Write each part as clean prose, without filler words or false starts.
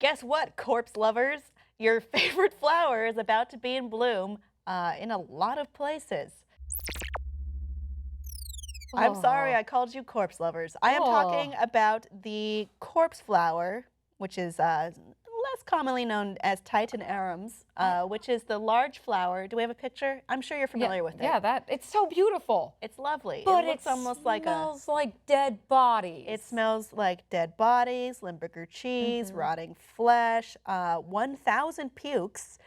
Guess what, corpse lovers? Your favorite flower is about to be in bloom in a lot of places. I'm sorry I called you corpse lovers. I am talking about the corpse flower, which is less commonly known as titanum, which is the large flower. Do we have a picture? I'm sure you're familiar with it. Yeah, it's so beautiful. It's lovely. But it looks almost like smells like dead bodies. It smells like dead bodies, Limburger cheese, rotting flesh, 1,000 pukes.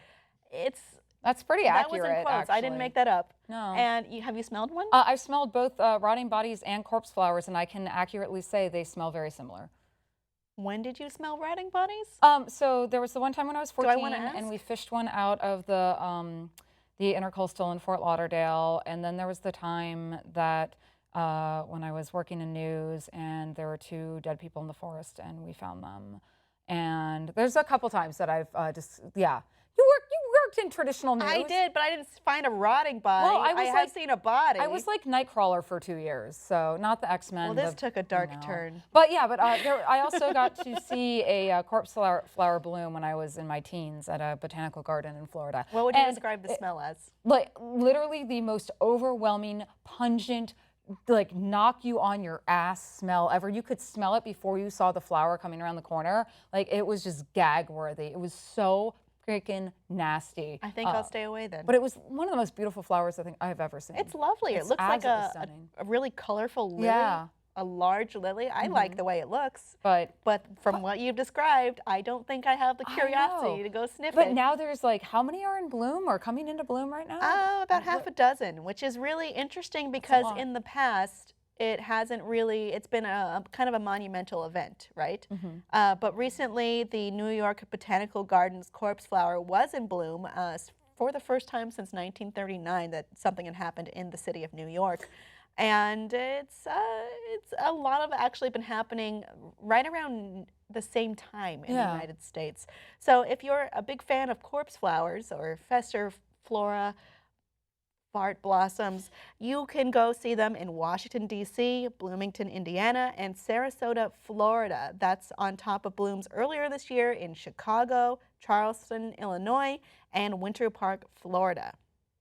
That's pretty accurate. That was in quotes. Actually. I didn't make that up. No. And have you smelled one? I've smelled both rotting bodies and corpse flowers, and I can accurately say they smell very similar. When did you smell rotting bodies? So there was the one time when I was 14, Do I wanna ask? and we fished one out of the intercoastal in Fort Lauderdale, and then there was the time that when I was working in news, and there were 2 dead people in the forest, and we found them. And there's a couple times that I've You worked in traditional news. I did, but I didn't find a rotting body. Well, I have seen a body. I was like Nightcrawler for 2 years, so not the X-Men. Well, this took a dark turn. But yeah, I also got to see a corpse flower bloom when I was in my teens at a botanical garden in Florida. What would you describe the smell as? Like literally the most overwhelming, pungent, like knock you on your ass smell ever. You could smell it before you saw the flower coming around the corner. Like it was just gag worthy. It was so freaking nasty. I think I'll stay away then. But it was one of the most beautiful flowers I think I've ever seen. It's lovely. It looks like a really colorful lily. Yeah. A large lily. I like the way it looks. But from what you've described, I don't think I have the curiosity to go sniff it. But now there's like, how many are in bloom or coming into bloom right now? About half a dozen, which is really interesting because in the past, it hasn't really, it's been a kind of a monumental event, right? But recently, the New York Botanical Gardens corpse flower was in bloom for the first time since 1939 that something had happened in the city of New York. And it's a lot of actually been happening right around the same time in the United States. So if you're a big fan of corpse flowers or festor flora, fart blossoms, you can go see them in Washington, D.C., Bloomington, Indiana, and Sarasota, Florida. That's on top of blooms earlier this year in Chicago, Charleston, Illinois, and Winter Park, Florida.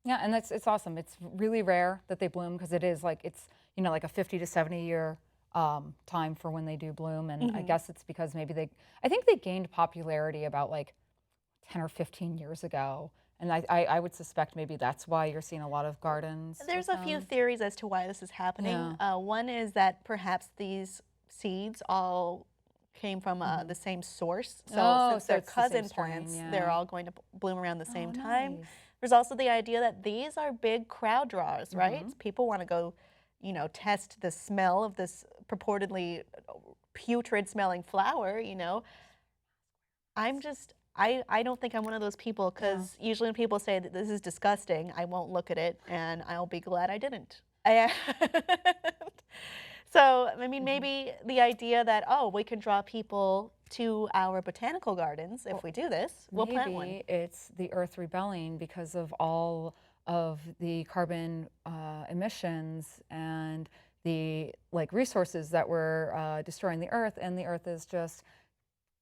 Yeah, and it's awesome. It's really rare that they bloom because it is like, it's, you know, like a 50 to 70 year time for when they do bloom. And I guess it's because maybe I think they gained popularity about like 10 or 15 years ago. And I would suspect maybe that's why you're seeing a lot of gardens. There's a few theories as to why this is happening. One is that perhaps these seeds all came from the same source. So since they're cousin plants, they're all going to bloom around the same time. There's also the idea that these are big crowd draws, right? People want to go, you know, test the smell of this purportedly putrid smelling flower, you know. I don't think I'm one of those people because usually when people say that this is disgusting, I won't look at it and I'll be glad I didn't. So, I mean, maybe the idea that, oh, we can draw people to our botanical gardens if we do this, we'll plant one. Maybe it's the Earth rebelling because of all of the carbon emissions and the resources that were destroying the Earth, and the Earth is just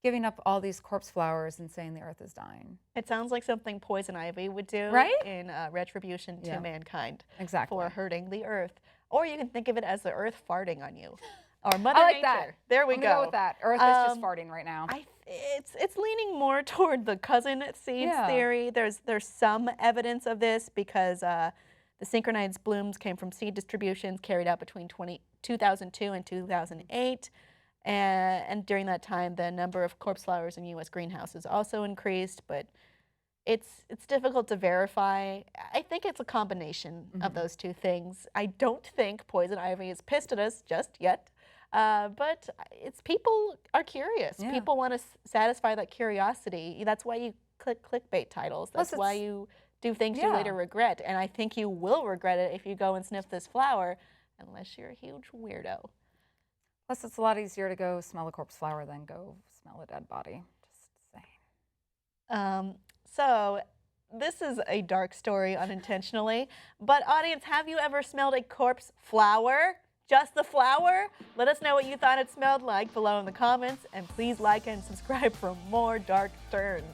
giving up all these corpse flowers and saying the Earth is dying. It sounds like something poison ivy would do in retribution to mankind for hurting the Earth. Or you can think of it as the Earth farting on you. Or Mother Nature. That. There we I'm go. Go with that. Earth is just farting right now. It's leaning more toward the cousin seeds theory. There's some evidence of this because the synchronized blooms came from seed distributions carried out between 2002 and 2008. And during that time, the number of corpse flowers in U.S. greenhouses also increased, but it's difficult to verify. I think it's a combination of those two things. I don't think poison ivy is pissed at us just yet, but people are curious. People want to satisfy that curiosity. That's why you click clickbait titles. That's why you do things you later regret. And I think you will regret it if you go and sniff this flower, unless you're a huge weirdo. Plus, it's a lot easier to go smell a corpse flower than go smell a dead body. Just saying. So this is a dark story unintentionally, but audience, have you ever smelled a corpse flower? just the flower? Let us know what you thought it smelled like below in the comments, and please like and subscribe for more dark turns.